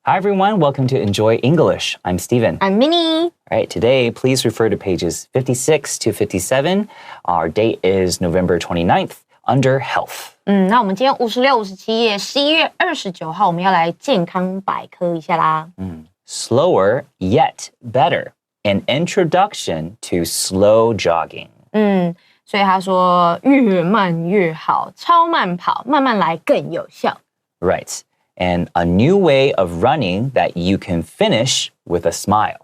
Hi, everyone. Welcome to Enjoy English. I'm Steven. I'm Minnie. All right, today, please refer to pages 56 to 57. Our date is November 29th under health. 那我们今天56、57页，11月29号，我们要来健康百科一下啦。Slower yet better. An introduction to slow jogging. 所以他说越慢越好，超慢跑，慢慢来更有效。Right. And a new way of running that you can finish with a smile.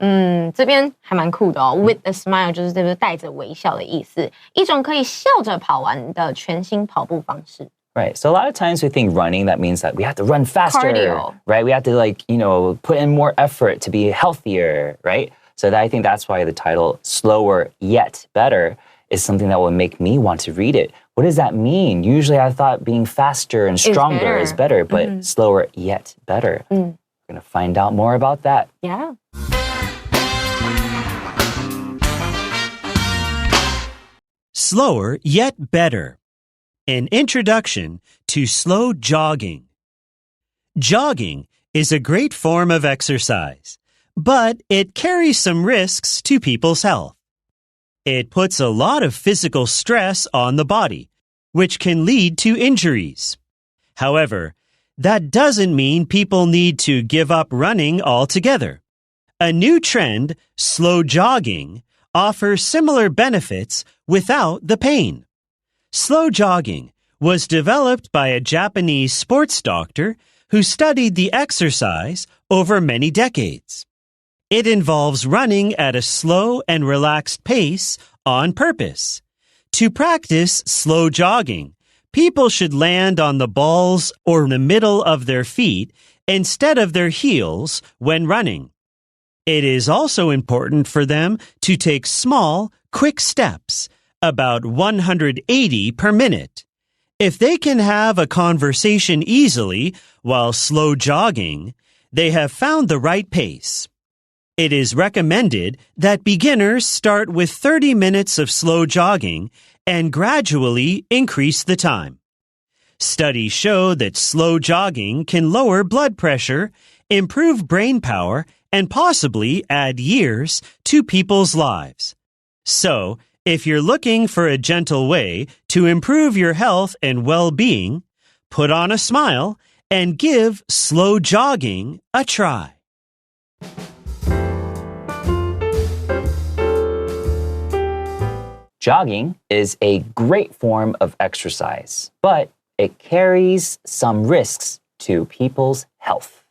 这边还蛮酷的哦。With a smile 就是这个带着微笑的意思，一种可以笑着跑完的全新跑步方式。Right. So a lot of times we think running, that means that we have to run faster. Cardio. Right? We have to put in more effort to be healthier, right? So I think that's why the title, Slower Yet Better, is something that will make me want to read it. What does that mean? Usually I thought being faster and stronger is better, but slower yet better. We're going to find out more about that. Yeah. Slower yet better. An introduction to slow jogging. Jogging is a great form of exercise, but it carries some risks to people's health. It puts a lot of physical stress on the body, which can lead to injuries. However, that doesn't mean people need to give up running altogether. A new trend, slow jogging, offers similar benefits without the pain. Slow jogging was developed by a Japanese sports doctor who studied the exercise over many decades. It involves running at a slow and relaxed pace on purpose. To practice slow jogging, people should land on the balls or the middle of their feet instead of their heels when running. It is also important for them to take small, quick steps, about 180 per minute. If they can have a conversation easily while slow jogging, they have found the right pace. It is recommended that beginners start with 30 minutes of slow jogging and gradually increase the time. Studies show that slow jogging can lower blood pressure, improve brain power, and possibly add years to people's lives. So, if you're looking for a gentle way to improve your health and well-being, put on a smile and give slow jogging a try. Jogging is a great form of exercise, but it carries some risks to people's health.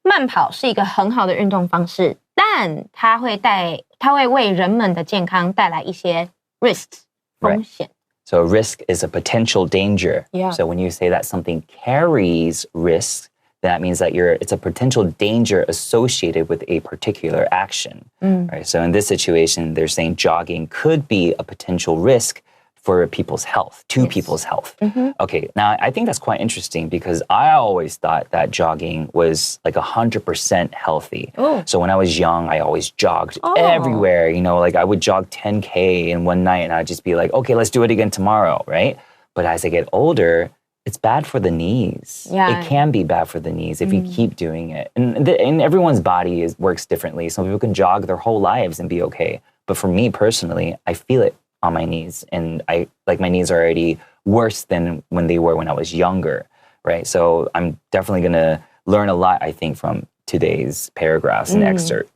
慢跑是一个很好的运动方式，但它会为人们的健康带来一些 risks 风险。So risk is a potential danger. Yeah. So when you say that something carries risk, that means that it's a potential danger associated with a particular action. Right? So in this situation, they're saying jogging could be a potential risk for people's health, to people's health. Okay, now I think that's quite interesting because I always thought that jogging was like 100% healthy. So when I was young, I always jogged everywhere. I would jog 10K in one night and I'd just be like, okay, let's do it again tomorrow, right? But as I get older, it's bad for the knees. Yeah. It can be bad for the knees if you keep doing it. And everyone's body works differently. Some people can jog their whole lives and be okay. But for me personally, I feel it on my knees. And my knees are already worse than when they were when I was younger, right? So I'm definitely going to learn a lot, I think, from today's paragraphs and excerpt.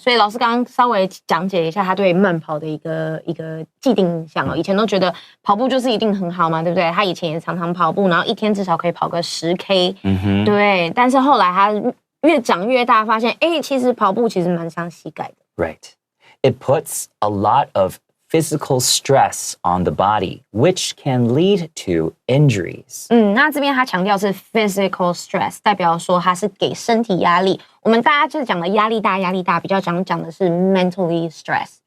所以老师刚刚稍微讲解一下他对慢跑的一个既定印象哦。以前都觉得跑步就是一定很好嘛，对不对？他以前也常常跑步，然后一天至少可以跑个10K，对。但是后来他越长越大，发现其实跑步其实蛮伤膝盖的。Right. It puts a lot of physical stress on the body, which can lead to injuries. 那这边他强调是 physical stress， 代表说他是给身体压力。我们大家就讲的压力大，比较讲的是 mentally stress，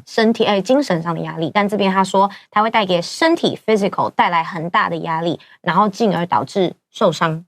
身体精神上的压力。但这边他说他会带给身体 physical 带来很大的压力，然后进而导致受伤。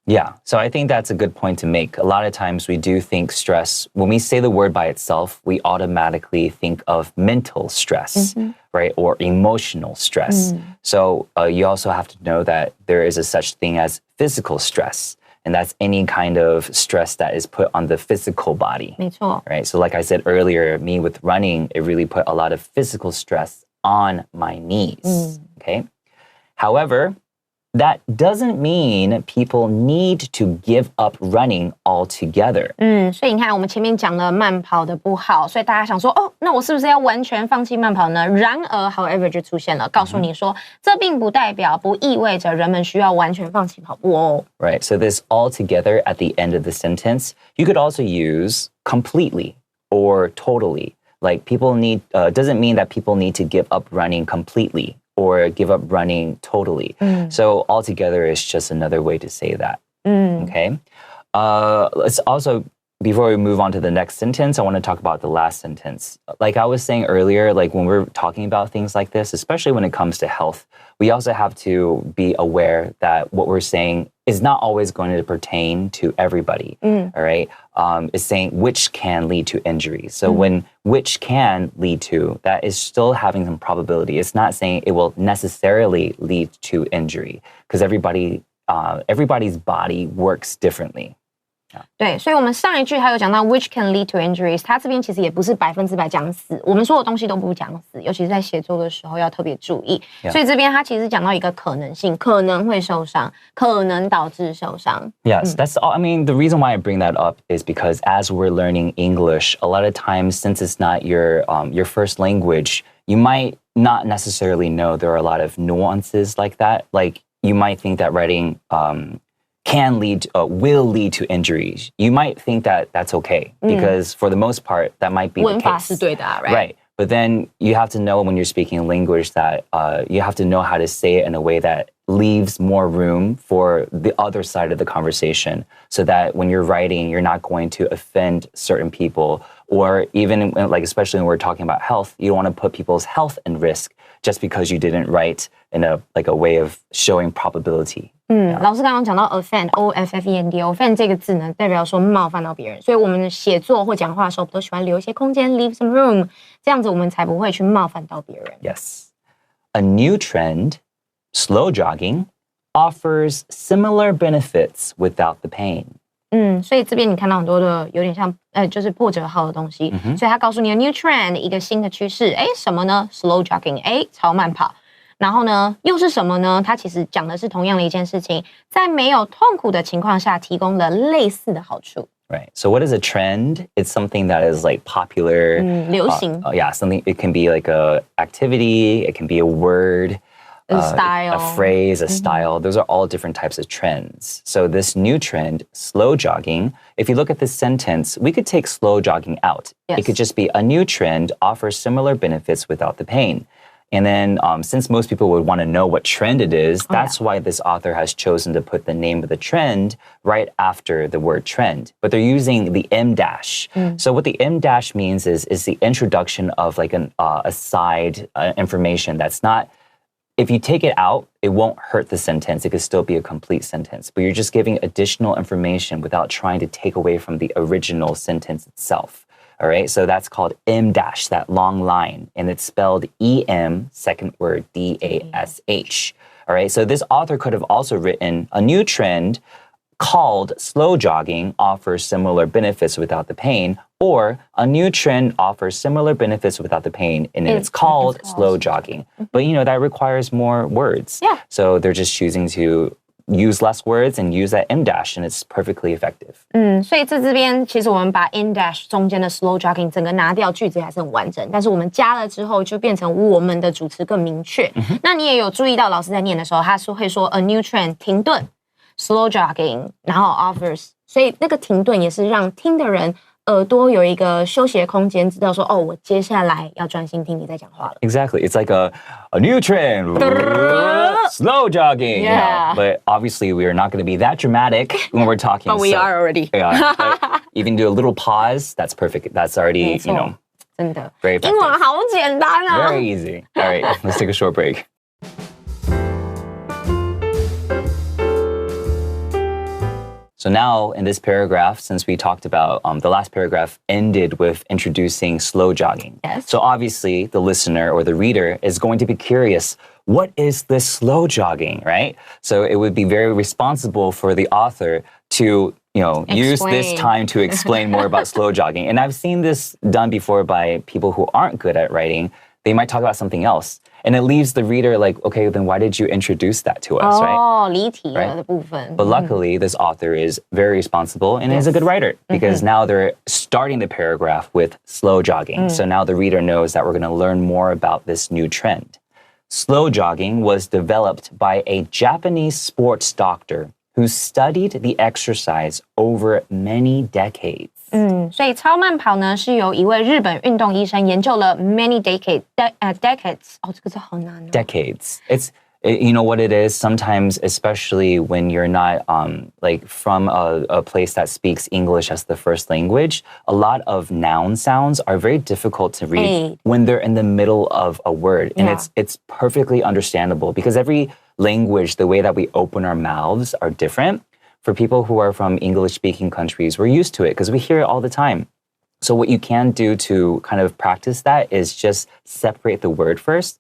Yeah, so I think that's a good point to make. A lot of times we do think stress, when we say the word by itself, we automatically think of mental stress, right? Or emotional stress. So you also have to know that there is a such thing as physical stress. And that's any kind of stress that is put on the physical body. 没错。 Right? So like I said earlier, me with running, it really put a lot of physical stress on my knees. Okay? However, that doesn't mean people need to give up running altogether. 所以你看，我们前面讲了慢跑的不好，所以大家想说，哦，那我是不是要完全放弃慢跑呢？然而 ，however 就出现了，告诉你说，这并不代表、不意味着人们需要完全放弃跑步哦。Right. So this altogether at the end of the sentence, you could also use completely or totally. Like people need doesn't mean that people need to give up running completely or give up running totally. So altogether is just another way to say that. Okay. Let's also, before we move on to the next sentence, I want to talk about the last sentence. Like I was saying earlier, like when we're talking about things like this, especially when it comes to health, we also have to be aware that what we're saying is not always going to pertain to everybody. All right. It's saying which can lead to injuries. So when which can lead to, that is still having some probability. It's not saying it will necessarily lead to injury because everybody's body works differently. 对，所以我们上一句还有讲到 which can lead to injuries， 它这边其实也不是100%讲死，我们所有东西都不讲死，尤其是在写作的时候要特别注意。所以这边它其实讲到一个可能性，可能会受伤，可能导致受伤。Yes, that's all. I mean, the reason why I bring that up is because as we're learning English, a lot of times since it's not your first language, you might not necessarily know there are a lot of nuances like that. Like you might think that writing will lead to injuries. You might think that that's okay because for the most part, that might be the case. 文法是对的啊 Right. But then you have to know when you're speaking a language that you have to know how to say it in a way that leaves more room for the other side of the conversation so that when you're writing, you're not going to offend certain people or even like, especially when we're talking about health, you don't want to put people's health in risk just because you didn't write in a way of showing probability. 老师刚刚讲到 offend, O-F-F-E-N-D, offend 这个字呢，代表说冒犯到别人，所以我们写作或讲话的时候，都喜欢留一些空间 ，leave some room， 这样子我们才不会去冒犯到别人。Yes. A new trend, slow jogging, offers similar benefits without the pain. 所以这边你看到很多的有点像就是破折号的东西，所以他告诉你的 new trend 一个新的趋势，什么呢 ？slow jogging， 超慢跑。然后呢，又是什么呢？它其实讲的是同样的一件事情，在没有痛苦的情况下提供了类似的好处。Right. So what is a trend? It's something that is like popular. 流行。Yeah, something. It can be like a activity. It can be a word. A style. A phrase, a style. Those are all different types of trends. So this new trend, slow jogging, if you look at this sentence, we could take slow jogging out. Yes. It could just be a new trend offers similar benefits without the pain. And then since most people would want to know what trend it is, that's why this author has chosen to put the name of the trend right after the word trend. But they're using the M dash. So what the M dash means is the introduction of like a side information that's not, if you take it out, it won't hurt the sentence. It could still be a complete sentence. But you're just giving additional information without trying to take away from the original sentence itself. All right, so that's called M dash, that long line, and it's spelled E-M, second word, D-A-S-H. All right, so this author could have also written a new trend called slow jogging offers similar benefits without the pain, or a new trend offers similar benefits without the pain, and it's called slow jogging. But, that requires more words. Yeah. So they're just choosing to use less words and use that M dash, and it's perfectly effective. 所以这边其实我们把 M dash 中间的 slow jogging 整个拿掉，句子还是很完整。但是我们加了之后，就变成我们的主词更明确。那你也有注意到，老师在念的时候，他会说 a new trend 停顿 ，slow jogging， 然后 offers， 所以那个停顿也是让听的人耳朵有一个休息的空间，知道说我接下来要专心听你在讲话了。Exactly. It's like a new trend. Slow jogging. Yeah. But obviously, we are not going to be that dramatic when we're talking. But we are already. Yeah. Even do a little pause. That's perfect. That's already, 真的 very effective. 英文好简单啊。Very easy. All right. Let's take a short break. So now in this paragraph, since we talked about the last paragraph ended with introducing slow jogging. Yes. So obviously the listener or the reader is going to be curious, what is this slow jogging, right? So it would be very responsible for the author to use this time to explain more about slow jogging. And I've seen this done before by people who aren't good at writing. They might talk about something else. And it leaves the reader like, okay, then why did you introduce that to us, right? 离题了的部分。 But luckily, this author is very responsible and is a good writer because now they're starting the paragraph with slow jogging. So now the reader knows that we're going to learn more about this new trend. Slow jogging was developed by a Japanese sports doctor who studied the exercise over many decades. 所以超慢跑呢是由一位日本运动医生研究了 many decades. 这个字好难哦。 Decades. It's you know what it is sometimes, especially when you're not like from a place that speaks English as the first language, a lot of noun sounds are very difficult to read when they're in the middle of a word. And it's perfectly understandable because every language, the way that we open our mouths are different. For people who are from English-speaking countries, we're used to it because we hear it all the time. So what you can do to kind of practice that is just separate the word first.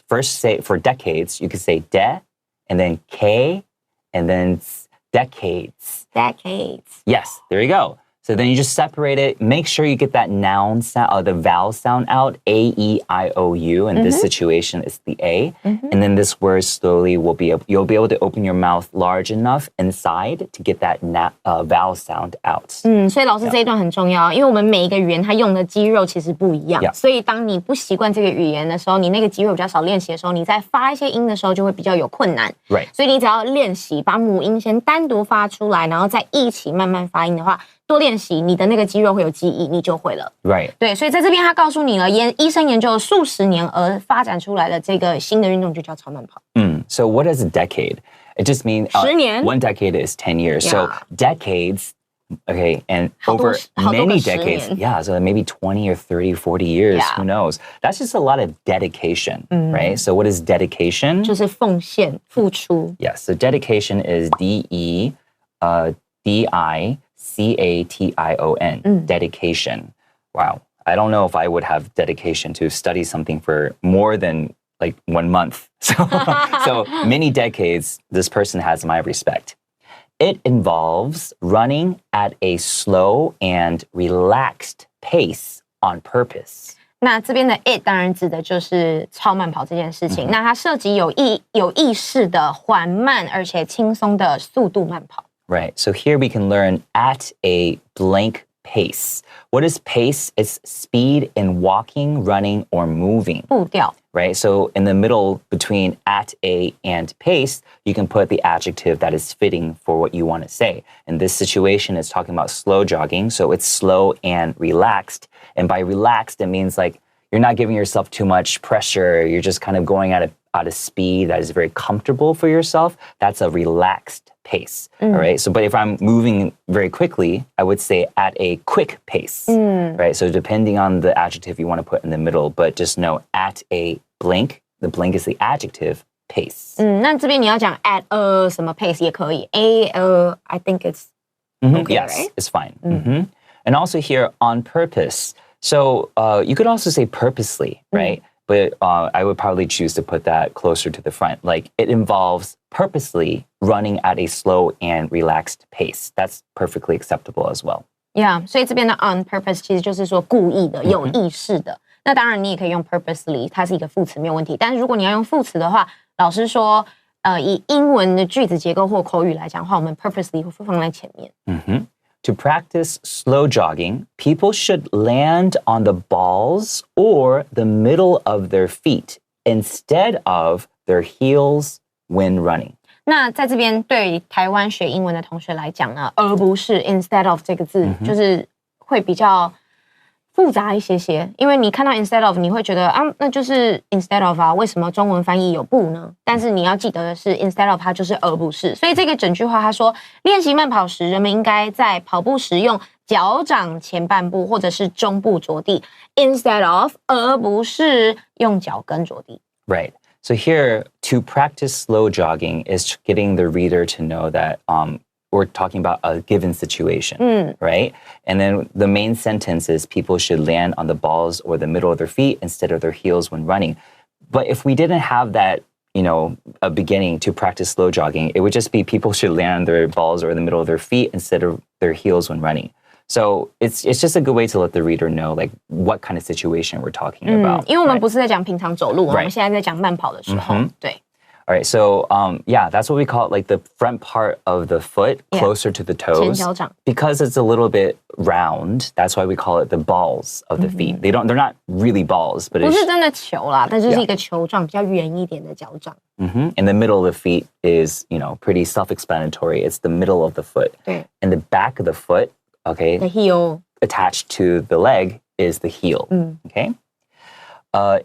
First, say for decades, you could say de, and then k, and then decades. Decades. Yes, there you go. So then you just separate it. Make sure you get that noun sound, the vowel sound out, A-E-I-O-U. In this situation, it's the A. And then this word slowly you'll be able to open your mouth large enough inside to get that vowel sound out. 所以老师这一段很重要，因为我们每一个语言它用的肌肉其实不一样，所以当你不习惯这个语言的时候，你那个肌肉比较少练习的时候，你在发一些音的时候就会比较有困难。Right. 所以你只要练习，把母音先单独发出来，然后再一起慢慢发音的话。多练习，你的那个肌肉会有记忆，你就会了。Right. 对，所以在这边他告诉你了，医生研究了数十年而发展出来的这个新的运动就叫超慢跑。So what is a decade? It just means 10年 one decade is 10 years. So decades, okay, and over many decades, so maybe 20 or 30, 40 years, who knows? That's just a lot of dedication, right? So what is dedication? 就是奉献、付出。Yes, so dedication is D-E-D-I-C-A-T-I-O-N, dedication. Wow. I don't know if I would have dedication to study something for more than like 1 month. So many decades, this person has my respect. It involves running at a slow and relaxed pace on purpose. 那这边的 it 当然指的就是超慢跑这件事情。那它涉及有意识的缓慢而且轻松的速度慢跑。Right. So here we can learn at a blank pace. What is pace? It's speed in walking, running, or moving. 步调. Right? So in the middle between at a and pace, you can put the adjective that is fitting for what you want to say. In this situation, it's talking about slow jogging. So it's slow and relaxed. And by relaxed, it means like you're not giving yourself too much pressure. You're just kind of going at a speed that is very comfortable for yourself. That's a relaxed pace. All right. So, but if I'm moving very quickly, I would say at a quick pace. Right. So depending on the adjective you want to put in the middle, but just know at a blank, the blank is the adjective, pace. 那这边你要讲 at a 什么 pace 也可以。I think it's okay, yes, right? it's fine. And also here on purpose. So you could also say purposely, right? But I would probably choose to put that closer to the front. Like it involves purposely running at a slow and relaxed pace. That's perfectly acceptable as well. Yeah, 所以这边的 on purpose 其实就是说故意的、有意识的。那当然你也可以用 purposely， 它是一个副词没有问题。但是如果你要用副词的话，老师说，以英文的句子结构或口语来讲的话，我们 purposely 会放在前面。To practice slow jogging, people should land on the balls or the middle of their feet instead of their heels when running. 那在这边对台湾学英文的同学来讲呢，而不是 instead of 这个字，就是会比较复杂一些些。因为你看到 instead of， 你会觉得啊，那就是 instead of 啊，为什么中文翻译有不呢？但是你要记得的是 instead of 它就是而不是。所以这个整句话他说，练习慢跑时，人们应该在跑步时用脚掌前半部或者是中部着地 ，instead of 而不是用脚跟着地。Right. So here, to practice slow jogging is getting the reader to know that we're talking about a given situation, right? And then the main sentence is people should land on the balls or the middle of their feet instead of their heels when running. But if we didn't have that a beginning to practice slow jogging, it would just be people should land their balls or in the middle of their feet instead of their heels when running. So it's just a good way to let the reader know like what kind of situation we're talking about. 因为我们不是在讲平常走路，我们现在在讲慢跑的时候，对。All right, so that's what we call it, like the front part of the foot closer to the toes. 前脚掌 Because it's a little bit round, that's why we call it the balls of the feet. They're not really balls, but 不是真的球啦，但就是一个球状，比较圆一点的脚掌。And the middle of the feet is, pretty self-explanatory. It's the middle of the foot. 对 And the back of the foot, okay, The heel. attached to the leg is the heel, okay?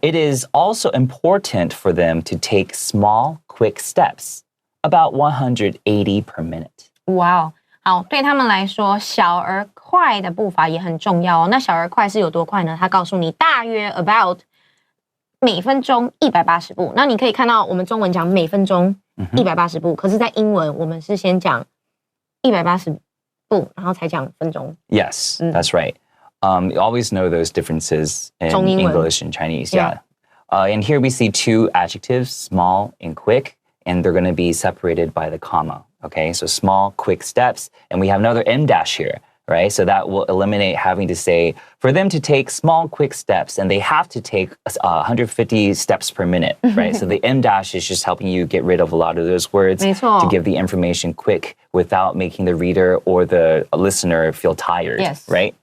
It is also important for them to take small, quick steps, about 180 per minute. 哇哦，好，对他们来说，小而快的步伐也很重要哦。那小而快是有多快呢？他告诉你，大约 about 每分钟180步。那你可以看到，我们中文讲每分钟180步，可是在英文我们是先讲180步，然后才讲分钟。Yes, that's right. You always know those differences in English and Chinese. Yeah. And here we see two adjectives, small and quick, and they're going to be separated by the comma. Okay, so small, quick steps. And we have another M dash here, right? So that will eliminate having to say, for them to take small, quick steps, and they have to take 150 steps per minute, right? So the M dash is just helping you get rid of a lot of those words 没错 to give the information quick without making the reader or the listener feel tired, Yes. right?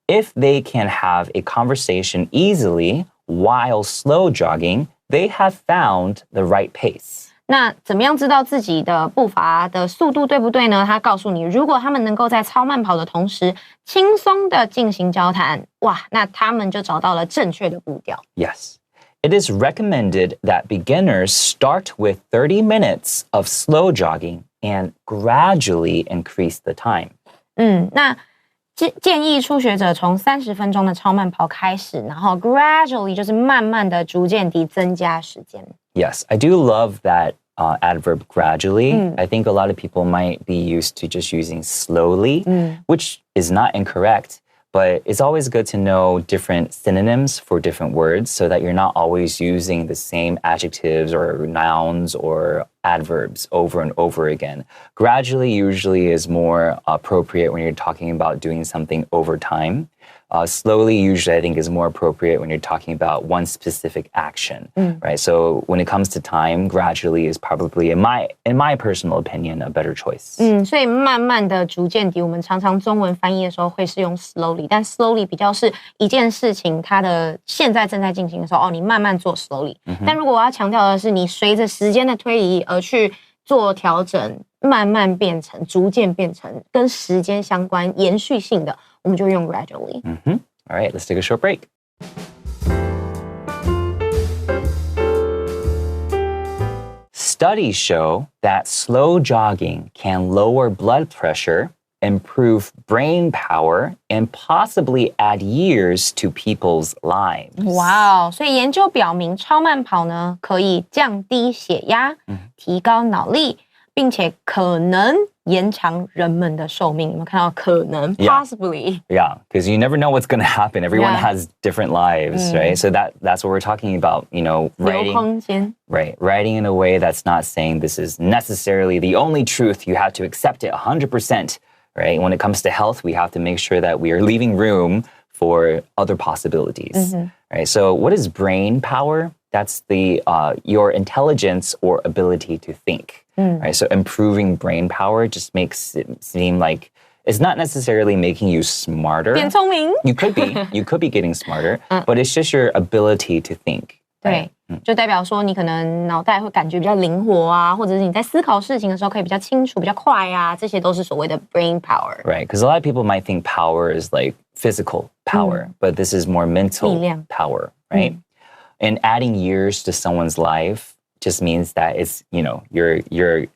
If they can have a conversation easily while slow jogging, they have found the right pace. 那怎么样知道自己的步伐的速度对不对呢？他告诉你，如果他们能够在超慢跑的同时轻松的进行交谈，哇，那他们就找到了正确的步调。Yes. It is recommended that beginners start with 30 minutes of slow jogging and gradually increase the time. 那建议初学者从30分钟的超慢跑开始，然后 gradually 就是慢慢的、逐渐地增加时间。Yes, I do love that adverb gradually. I think a lot of people might be used to just using slowly, which is not incorrect, but it's always good to know different synonyms for different words so that you're not always using the same adjectives or nouns or adverbs over and over again. Gradually usually is more appropriate when you're talking about doing something over time. Slowly usually I think is more appropriate when you're talking about one specific action, right? So when it comes to time, gradually is probably, in my personal opinion, a better choice. 所以慢慢的、逐渐地，我们常常中文翻译的时候会是用 slowly， 但 slowly 比较是一件事情它的现在正在进行的时候，你慢慢做 slowly。但如果我要强调的是，你随着时间的推移而去做调整，慢慢变成、逐渐变成跟时间相关、延续性的，我们就用 gradually。All right, let's take a short break. Studies show that slow jogging can lower blood pressure, improve brain power, and possibly add years to people's lives. 哇哦！所以研究表明，超慢跑呢可以降低血压，提高脑力，并且可能延长人们的寿命。有没有看到可能 possibly? Yeah, because you never know what's going to happen. Everyone has different lives, right? So that's what we're talking about, 留空间 Right, writing in a way that's not saying this is necessarily the only truth. You have to accept it 100%, right? When it comes to health, we have to make sure that we are leaving room for other possibilities, right? So what is brain power? That's your intelligence or ability to think, right? So improving brain power just makes it seem like it's not necessarily making you smarter. 变聪明 You could be getting smarter, but it's just your ability to think. 对，就代表说你可能脑袋会感觉比较灵活啊，或者是你在思考事情的时候可以比较清楚、比较快啊，这些都是所谓的 brain power。 Right, because a lot of people might think power is like physical power, but this is more mental 力量 power, right? And adding years to someone's life just means that it's, you're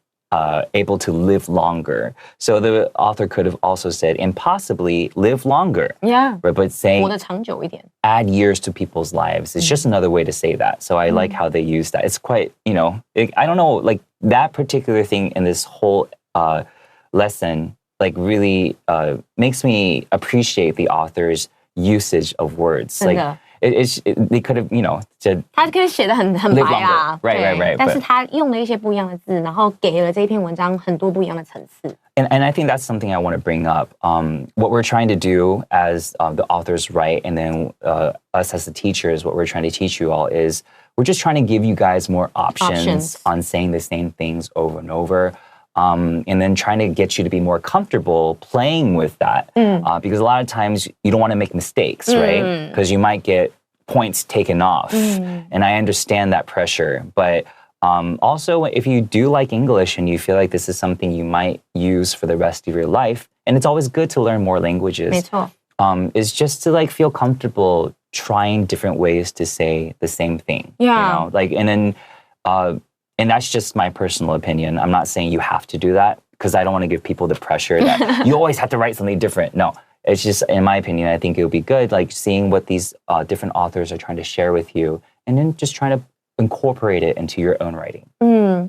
able to live longer. So the author could have also said, and possibly live longer. Yeah. Right, but saying 活得长久一点 add years to people's lives. It's just another way to say that. So I like how they use that. It's quite, I don't know, like that particular thing in this whole lesson, like really makes me appreciate the author's usage of words. 真的 they could have, 他可以写得很白啦 right. 但是他用了一些不一样的字，然后给了这一篇文章很多不一样的层次。And I think that's something I want to bring up. What we're trying to do as the authors write, and then us as the teachers, what we're trying to teach you all is we're just trying to give you guys more options on saying the same things over and over. And then trying to get you to be more comfortable playing with that. Because a lot of times you don't want to make mistakes, right? Because you might get points taken off. And I understand that pressure. But also, if you do like English and you feel like this is something you might use for the rest of your life, and it's always good to learn more languages, 没错。is just to feel comfortable trying different ways to say the same thing. Yeah. And then... and that's just my personal opinion. I'm not saying you have to do that because I don't want to give people the pressure that you always have to write something different. No, it's just, in my opinion, I think it would be good, seeing what these different authors are trying to share with you and then just trying to incorporate it into your own writing.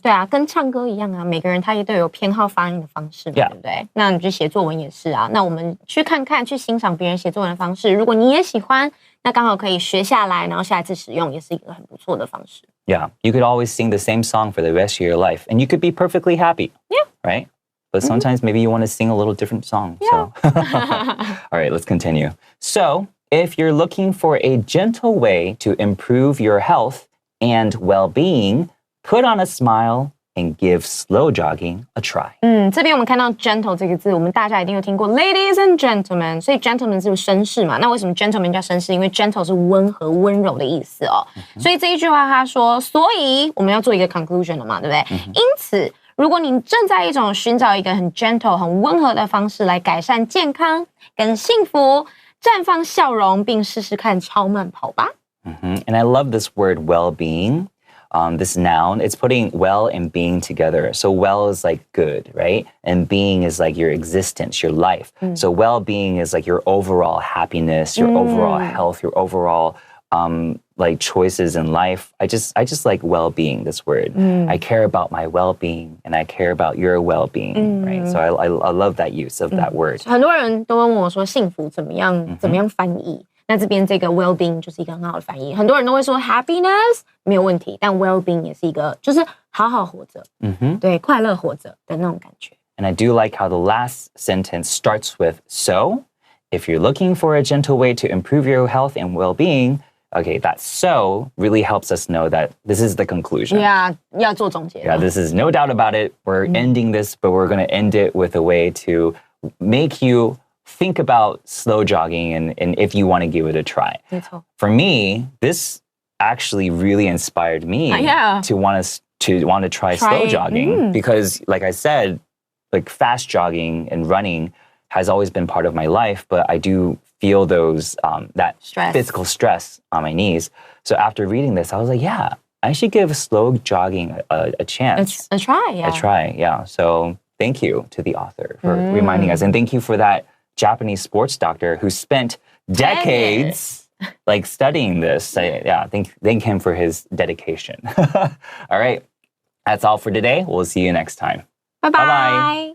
对啊，跟唱歌一样啊，每个人他也都有偏好发音的方式嘛，对不对？那你就写作文也是啊。那我们去看看，去欣赏别人写作文的方式，如果你也喜欢，那刚好可以学下来，然后下一次使用，也是一个很不错的方式。Yeah, you could always sing the same song for the rest of your life, and you could be perfectly happy. Yeah. Right? But sometimes maybe you want to sing a little different song. Yeah. So. All right, let's continue. So, if you're looking for a gentle way to improve your health and well-being, put on a smile and give slow jogging a try. 这边我们看到 gentle 这个字，我们大家一定有听过 ladies and gentlemen， 所以 gentleman 是绅士嘛？那为什么 gentleman 叫绅士？因为 gentle 是温和、温柔的意思哦。所以这一句话他说，所以我们要做一个 conclusion 了嘛，对不对？因此，如果你正在寻找一个很 gentle、很温和的方式来改善健康跟幸福，绽放笑容，并试试看超慢跑吧。And I love this word well-being. This noun, it's putting well and being together. So well is good, right? And being is your existence, your life. So well-being is your overall happiness, your overall health, your overall choices in life. I just like well-being, this word. I care about my well-being and I care about your well-being, right? So I love that use of that word. 很多人都问我说幸福怎么样翻译？那这边这个 well-being 就是一个很好的翻译。很多人都会说 happiness 没有问题，但 well-being 也是一个就是好好活着，对，快乐活着的那种感觉。And I do like how the last sentence starts with so. If you're looking for a gentle way to improve your health and well-being, okay, that so really helps us know that this is the conclusion. Yeah, 要做总结。Yeah, this is no doubt about it. We're ending this, but we're going to end it with a way to make you think about slow jogging and if you want to give it a try. For me, this actually really inspired me to want to try slow jogging because, like I said, fast jogging and running has always been part of my life, but I do feel that physical stress on my knees. So after reading this, I was like, yeah, I should give slow jogging a chance. A try, yeah. A try, yeah. So thank you to the author for reminding us, and thank you for that Japanese sports doctor who spent decades studying this. Thank him for his dedication. All right. That's all for today. We'll see you next time. Bye-bye.